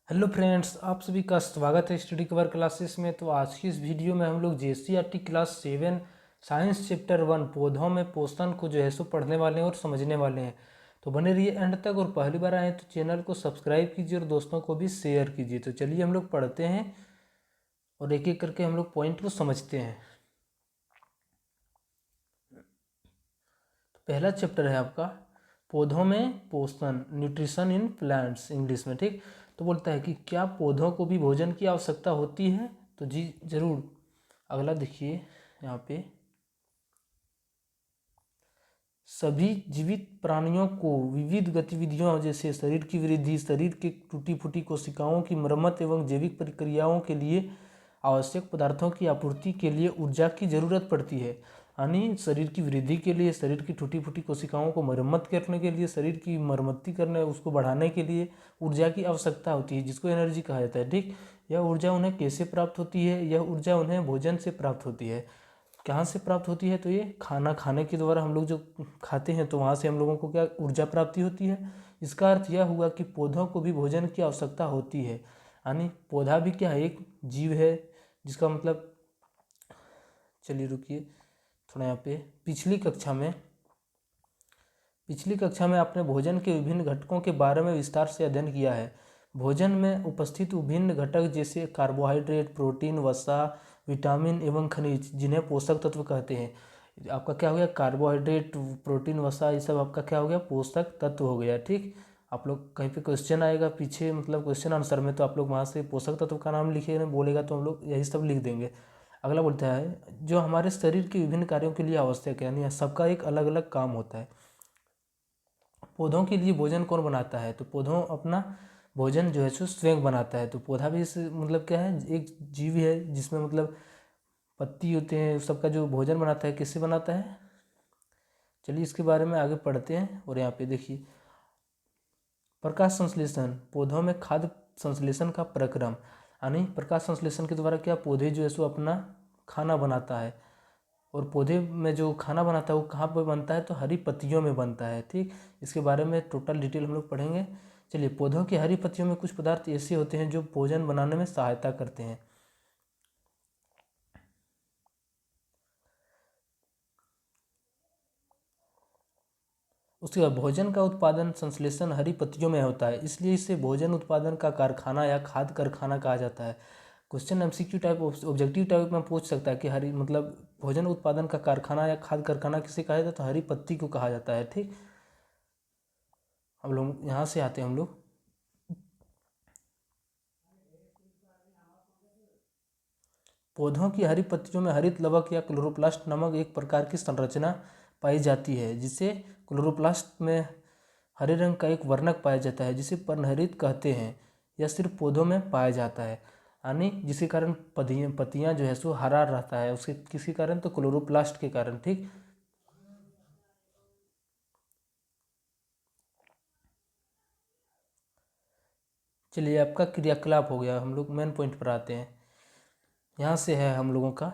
Hello friends, आप सभी का स्वागत है स्टडी कवर क्लासेस में। तो आज की इस वीडियो में हम लोग जेसीईआरटी क्लास 7 साइंस चैप्टर 1 पौधों में पोषण को जो है सो पढ़ने वाले हैं और समझने वाले हैं। तो बने रहिए एंड तक, और पहली बार आए तो चैनल को सब्सक्राइब कीजिए और दोस्तों को भी शेयर कीजिए। तो चलिए हम लोग पढ़ते हैं और एक एक करके हम लोग पॉइंट को समझते हैं। तो पहला चैप्टर है आपका पौधों में पोषण, न्यूट्रिशन इन प्लांट्स इंग्लिश में। ठीक, तो बोलता है कि क्या पौधों को भी भोजन की आवश्यकता होती है? तो जी जरूर। अगला देखिए यहाँ पे, सभी जीवित प्राणियों को विविध गतिविधियों जैसे शरीर की वृद्धि, शरीर के टूटी फूटी कोशिकाओं की मरम्मत एवं जैविक प्रक्रियाओं के लिए आवश्यक पदार्थों की आपूर्ति के लिए ऊर्जा की जरूरत पड़ती है। यानी शरीर की वृद्धि के लिए, शरीर की टूटी फूटी कोशिकाओं को मरम्मत करने के लिए, शरीर की मरम्मती करने, उसको बढ़ाने के लिए ऊर्जा की आवश्यकता होती है, जिसको एनर्जी कहा जाता है। ठीक, यह ऊर्जा उन्हें कैसे प्राप्त होती है? यह ऊर्जा उन्हें भोजन से प्राप्त होती है। कहाँ से प्राप्त होती है? तो ये खाना खाने के द्वारा हम लोग जो खाते हैं तो वहाँ से हम लोगों को क्या ऊर्जा प्राप्ति होती है। इसका अर्थ यह हुआ कि पौधों को भी भोजन की आवश्यकता होती है। यानी पौधा भी क्या है? एक जीव है, जिसका मतलब, चलिए रुकिए थोड़ा यहाँ पे, पिछली कक्षा में आपने भोजन के विभिन्न घटकों के बारे में विस्तार से अध्ययन किया है। भोजन में उपस्थित विभिन्न घटक जैसे कार्बोहाइड्रेट, प्रोटीन, वसा, विटामिन एवं खनिज, जिन्हें पोषक तत्व कहते हैं। आपका क्या हो गया? कार्बोहाइड्रेट, प्रोटीन, वसा, ये सब आपका क्या हो गया? पोषक तत्व हो गया। ठीक, आप लोग कहीं पे क्वेश्चन आएगा पीछे, मतलब क्वेश्चन आंसर में, तो आप लोग वहाँ से पोषक तत्व का नाम लिखे बोलेगा तो हम लोग यही सब लिख देंगे। अगला बोलता है जो हमारे शरीर के विभिन्न कार्यों के लिए आवश्यक है, यानी सबका एक अलग अलग काम होता है। पौधों के लिए भोजन कौन बनाता है? तो पौधों अपना भोजन जो है सो स्वयं बनाता है। तो पौधा भी मतलब क्या है? एक जीव है, जिसमें मतलब पत्ती होते हैं, सबका जो भोजन बनाता है किससे बनाता है? चलिए इसके बारे में आगे पढ़ते हैं। और यहाँ पे देखिए, प्रकाश संश्लेषण, पौधों में खाद्य संश्लेषण का प्रक्रम, यानी प्रकाश संश्लेषण के द्वारा क्या पौधे जो है सो अपना खाना बनाता है। और पौधे में जो खाना बनाता है वो कहाँ पर बनता है? तो हरी पत्तियों में बनता है। ठीक, इसके बारे में टोटल डिटेल हम लोग पढ़ेंगे। चलिए, पौधों की हरी पत्तियों में कुछ पदार्थ ऐसे होते हैं जो भोजन बनाने में सहायता करते हैं। उसके बाद भोजन का उत्पादन संश्लेषण हरी पत्तियों में होता है, इसलिए इसे भोजन उत्पादन का कारखाना या खाद्य कारखाना कहा जाता है। Question MCQ type, objective type में पूछ सकता है कि हरी मतलब भोजन उत्पादन का कारखाना या खाद्य कारखाना किसे कहा जाता है? तो हरी पत्ती को कहा जाता है। ठीक, हम लोग यहाँ से आते हैं, हम लोग पौधों की हरी पत्तियों में हरित लवक या क्लोरोप्लास्ट नामक एक प्रकार की संरचना पाई जाती है, जिसे क्लोरोप्लास्ट में हरे रंग का एक वर्णक पाया जाता है, जिसे पर्णहरित कहते हैं। यह सिर्फ पौधों में पाया जाता है, यानी जिसके कारण पत्तियां जो है सो हरा रहता है, उसके किसी कारण? तो क्लोरोप्लास्ट के कारण। ठीक, चलिए आपका क्रियाकलाप हो गया, हम लोग मेन पॉइंट पर आते हैं। यहाँ से है हम लोगों का,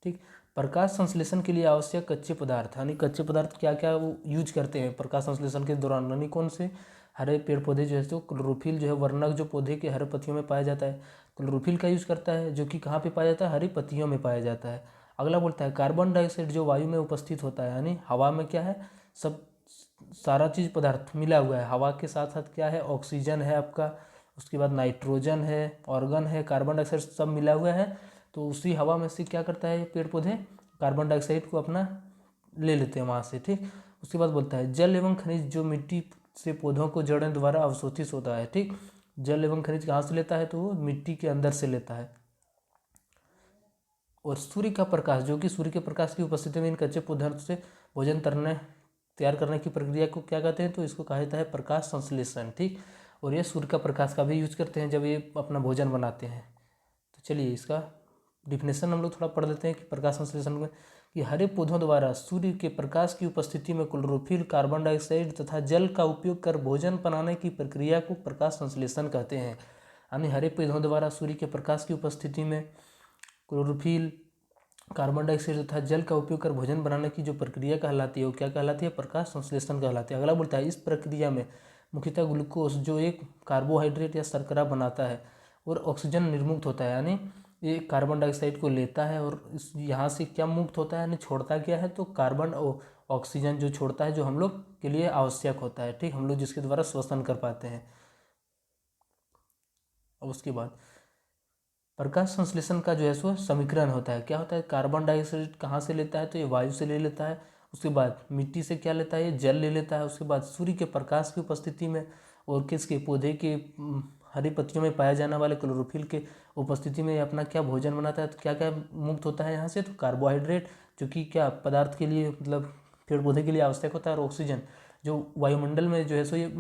ठीक, प्रकाश संश्लेषण के लिए आवश्यक कच्चे पदार्थ, यानी कच्चे पदार्थ क्या क्या वो यूज करते हैं प्रकाश संश्लेषण के दौरान, यानी कौन से? हरे पेड़ पौधे जो है तो क्लोरोफिल जो है वर्णक, जो पौधे के हरे पत्तियों में पाया जाता है, क्लोरोफिल का यूज करता है, जो कि कहाँ पे पाया जाता है? हरी पत्तियों में पाया जाता है। अगला बोलता है कार्बन डाइऑक्साइड जो वायु में उपस्थित होता है, यानी हवा में क्या है? सब सारा चीज पदार्थ मिला हुआ है, हवा के साथ साथ क्या है? ऑक्सीजन है आपका, उसके बाद नाइट्रोजन है, ऑर्गन है, कार्बन डाइऑक्साइड सब मिला हुआ है। तो उसी हवा में से क्या करता है पेड़ पौधे? कार्बन डाइऑक्साइड को अपना ले लेते हैं वहाँ से। ठीक, उसके बाद बोलता है जल एवं खनिज जो मिट्टी से पौधों को जड़ों द्वारा अवशोषित होता है। ठीक, जल एवं खनिज कहाँ से लेता है? तो वो मिट्टी के अंदर से लेता है। और सूर्य का प्रकाश, जो कि सूर्य के प्रकाश की उपस्थिति में इन कच्चे पदार्थों से भोजन तैयार करने की प्रक्रिया को क्या कहते हैं? तो इसको कहा जाता है प्रकाश संश्लेषण। ठीक, और ये सूर्य का प्रकाश का भी यूज करते हैं जब ये अपना भोजन बनाते हैं। तो चलिए इसका डिफिनेशन हम लोग थोड़ा पढ़ लेते हैं कि प्रकाश संश्लेषण में, कि हरे पौधों द्वारा सूर्य के प्रकाश की उपस्थिति में क्लोरोफिल, कार्बन डाइऑक्साइड तथा जल का उपयोग कर भोजन बनाने की प्रक्रिया को प्रकाश संश्लेषण कहते हैं। यानी हरे पौधों द्वारा सूर्य के प्रकाश की उपस्थिति में क्लोरोफिल, कार्बन डाइऑक्साइड तथा जल का उपयोग कर भोजन बनाने की जो प्रक्रिया कहलाती है वो क्या कहलाती है? प्रकाश संश्लेषण कहलाती है। अगला बोलता है इस प्रक्रिया में मुख्यतः ग्लूकोज जो एक कार्बोहाइड्रेट या शर्करा बनाता है और ऑक्सीजन निर्मुक्त होता है, यानी ये कार्बन डाइऑक्साइड को लेता है और इस यहाँ से क्या मुक्त होता है यानी छोड़ता क्या है, तो कार्बन और ऑक्सीजन जो छोड़ता है, जो हम लोग के लिए आवश्यक होता है, ठीक, हम लोग जिसके द्वारा श्वसन कर पाते हैं। और उसके बाद प्रकाश संश्लेषण का जो है सो समीकरण होता है। क्या होता है, कार्बन डाइऑक्साइड कहाँ से लेता है, तो ये वायु से ले लेता है। उसके बाद मिट्टी से क्या लेता है, ये जल ले लेता है। उसके बाद सूर्य के प्रकाश की उपस्थिति में और किसके, पौधे के हरी पत्तियों में पाए जाने वाले क्लोरोफिल के उपस्थिति में अपना क्या भोजन बनाता है। तो क्या क्या मुक्त होता है यहाँ से, तो कार्बोहाइड्रेट जो कि क्या पदार्थ के लिए मतलब पेड़ पौधे के लिए आवश्यक होता है, और ऑक्सीजन जो वायुमंडल में जो है सो ये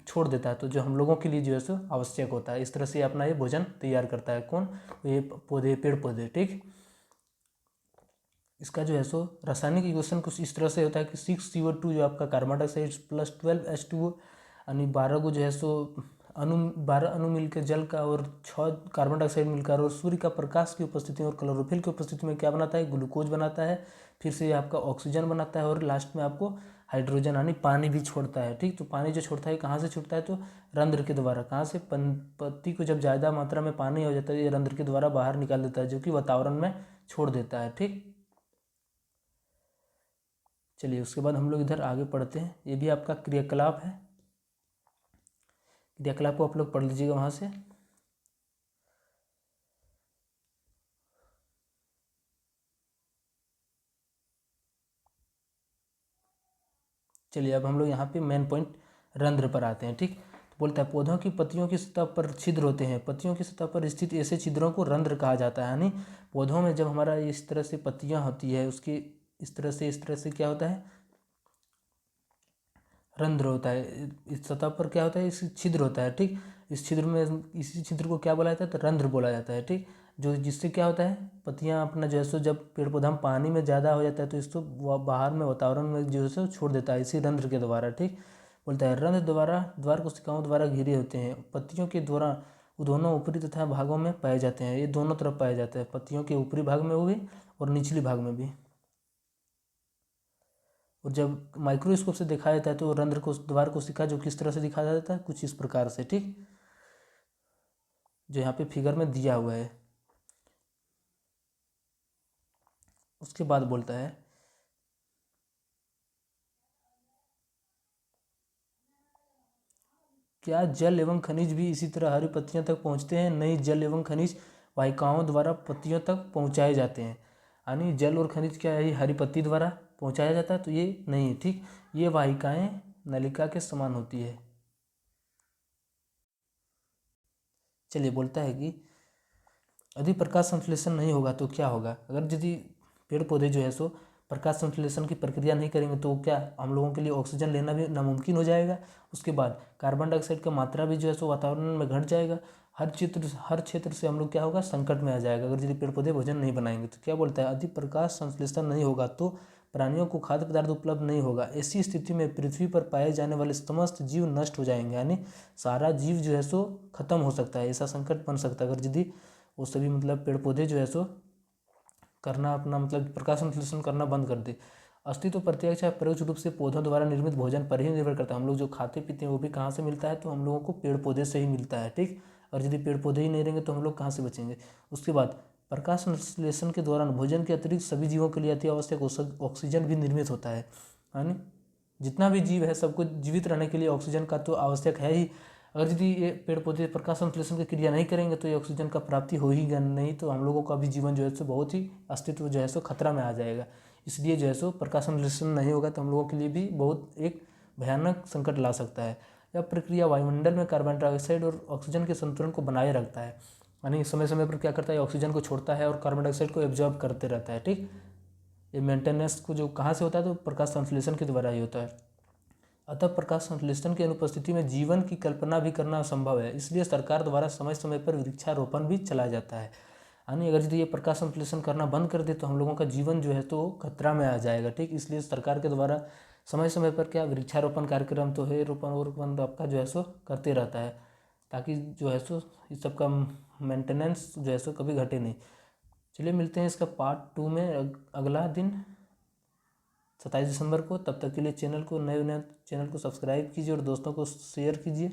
छोड़ देता है, तो जो हम लोगों के लिए जो है सो आवश्यक होता है। इस तरह से अपना ये भोजन तैयार करता है कौन, ये पौधे, पेड़ पौधे, ठीक। इसका जो है सो रासायनिक इक्वेशन कुछ इस तरह से होता है कि 6CO2 जो आपका कार्बन डाइऑक्साइड प्लस 12H2O यानी 12 को जो है सो 12 अणु मिलकर जल का और 6 कार्बन डाइऑक्साइड मिलकर और सूर्य का प्रकाश की उपस्थिति में और क्लोरोफिल की उपस्थिति में क्या बनाता है, ग्लूकोज बनाता है। फिर से आपका ऑक्सीजन बनाता है और लास्ट में आपको हाइड्रोजन यानी पानी भी छोड़ता है, ठीक। तो पानी जो छोड़ता है कहाँ से छूटता है, तो रंध्र के द्वारा। कहाँ से, पत्ती को जब ज़्यादा मात्रा में पानी हो जाता है ये रंध्र के द्वारा बाहर निकाल देता है, जो कि वातावरण में छोड़ देता है, ठीक। चलिए उसके बाद हम लोग इधर आगे पढ़ते हैं। ये भी आपका क्रियाकलाप है, क्रियाकलाप को आप लोग पढ़ लीजिएगा वहाँ से। चलिए अब हम लोग यहाँ पे मेन पॉइंट रंध्र पर आते हैं, ठीक। तो बोलता है पौधों की पत्तियों की सतह पर छिद्र होते हैं, पत्तियों की सतह पर स्थित ऐसे छिद्रों को रंध्र कहा जाता है। यानी पौधों में जब हमारा इस तरह से पत्तियाँ होती है उसकी इस तरह से क्या होता है, रंध्र होता है। इस सतह पर क्या होता है, इस छिद्र होता है, ठीक। इस छिद्र में, इसी छिद्र को क्या बोला जाता है, तो रंध्र बोला जाता है, ठीक। जो जिससे क्या होता है, पत्तियां अपना जो है सो जब पेड़ पौधा में पानी में ज़्यादा हो जाता है तो इसको बाहर में वातावरण में जो है सो छोड़ देता है इसी रंध्र के द्वारा, ठीक। बोलता है रंध्र द्वारा द्वार कोशिकाओं द्वारा घिरे होते हैं। पत्तियों के द्वारा दोनों ऊपरी तथा भागों में पाए जाते हैं, ये दोनों तरफ पाए जाते हैं, पत्तियों के ऊपरी भाग में भी और निचली भाग में भी। और जब माइक्रोस्कोप से देखा जाता है तो रंध्र को, द्वार कोशिका जो किस तरह से दिखाया जाता है, कुछ इस प्रकार से, ठीक, जो यहाँ पे फिगर में दिया हुआ है। उसके बाद बोलता है क्या जल एवं खनिज भी इसी तरह हरी पत्तियों तक पहुँचते हैं। नहीं, जल एवं खनिज वाहिकाओं द्वारा पत्तियों तक पहुँचाए जाते हैं। यानी जल और खनिज क्या है, हरी पत्ती द्वारा पहुँचाया जाता है, तो ये नहीं, ठीक। ये वाहिकाएं नलिका के समान होती है। चलिए बोलता है कि यदि प्रकाश संश्लेषण नहीं होगा तो क्या होगा। अगर यदि पेड़ पौधे जो है सो प्रकाश संश्लेषण की प्रक्रिया नहीं करेंगे तो क्या हम लोगों के लिए ऑक्सीजन लेना भी नामुमकिन हो जाएगा। उसके बाद कार्बन डाइऑक्साइड का मात्रा भी जो है सो वातावरण में घट जाएगा। हर क्षेत्र से हम लोग क्या होगा, संकट में आ जाएगा अगर यदि पेड़ पौधे भोजन नहीं बनाएंगे। तो क्या बोलता है, यदि प्रकाश संश्लेषण नहीं होगा तो प्राणियों को खाद्य पदार्थ उपलब्ध नहीं होगा। ऐसी स्थिति में पृथ्वी पर पाए जाने वाले समस्त जीव नष्ट हो जाएंगे, यानी सारा जीव जो है सो खत्म हो सकता है। ऐसा संकट बन सकता है अगर यदि वो सभी मतलब पेड़ पौधे जो है सो करना अपना मतलब प्रकाश संश्लेषण करना बंद कर दे। अस्तित्व प्रत्यक्ष या परोक्ष रूप से पौधों द्वारा निर्मित भोजन पर ही निर्भर करता है। हम लोग जो खाते पीते हैं वो भी कहाँ से मिलता है, तो हम लोगों को पेड़ पौधे से ही मिलता है, ठीक। और यदि पेड़ पौधे ही नहीं रहेंगे तो हम लोग कहाँ से बचेंगे। उसके बाद प्रकाश संश्लेषण के दौरान भोजन के अतिरिक्त सभी जीवों के लिए अति आवश्यक ऑक्सीजन भी निर्मित होता है। यानी जितना भी जीव है सबको जीवित रहने के लिए ऑक्सीजन का तो आवश्यक है ही। अगर यदि ये पेड़ पौधे प्रकाश संश्लेषण की क्रिया नहीं करेंगे तो ये ऑक्सीजन का प्राप्ति हो ही नहीं, तो हम लोगों का भी जीवन जो है सो बहुत ही अस्तित्व जो है सो खतरा में आ जाएगा। इसलिए जो है सो प्रकाश संश्लेषण नहीं होगा तो हम लोगों के लिए भी बहुत एक भयानक संकट ला सकता है। यह प्रक्रिया वायुमंडल में कार्बन डाइऑक्साइड और ऑक्सीजन के संतुलन को बनाए रखता है। यानी समय समय पर क्या करता है, ऑक्सीजन को छोड़ता है और कार्बन डाइऑक्साइड को एब्जॉर्ब करते रहता है, ठीक। ये मेंटेनेंस को जो कहाँ से होता है, तो प्रकाश संश्लेषण के द्वारा ही होता है। अतः प्रकाश संश्लेषण की अनुपस्थिति में जीवन की कल्पना भी करना असंभव है। इसलिए सरकार द्वारा समय समय पर वृक्षारोपण भी चलाया जाता है। यानी अगर यदि ये प्रकाश संश्लेषण करना बंद कर दे तो हम लोगों का जीवन जो है तो खतरा में आ जाएगा, ठीक। इसलिए सरकार के द्वारा समय समय पर क्या वृक्षारोपण कार्यक्रम तो है, रोपण वोपण आपका जो है सो करते रहता है, ताकि जो है सो इस सब का मेंटेनेंस जो है सो कभी घटे नहीं। चलिए मिलते हैं इसका पार्ट 2 में अगला दिन। 27 दिसंबर को। तब तक के लिए चैनल को नए नए चैनल को सब्सक्राइब कीजिए और दोस्तों को शेयर कीजिए।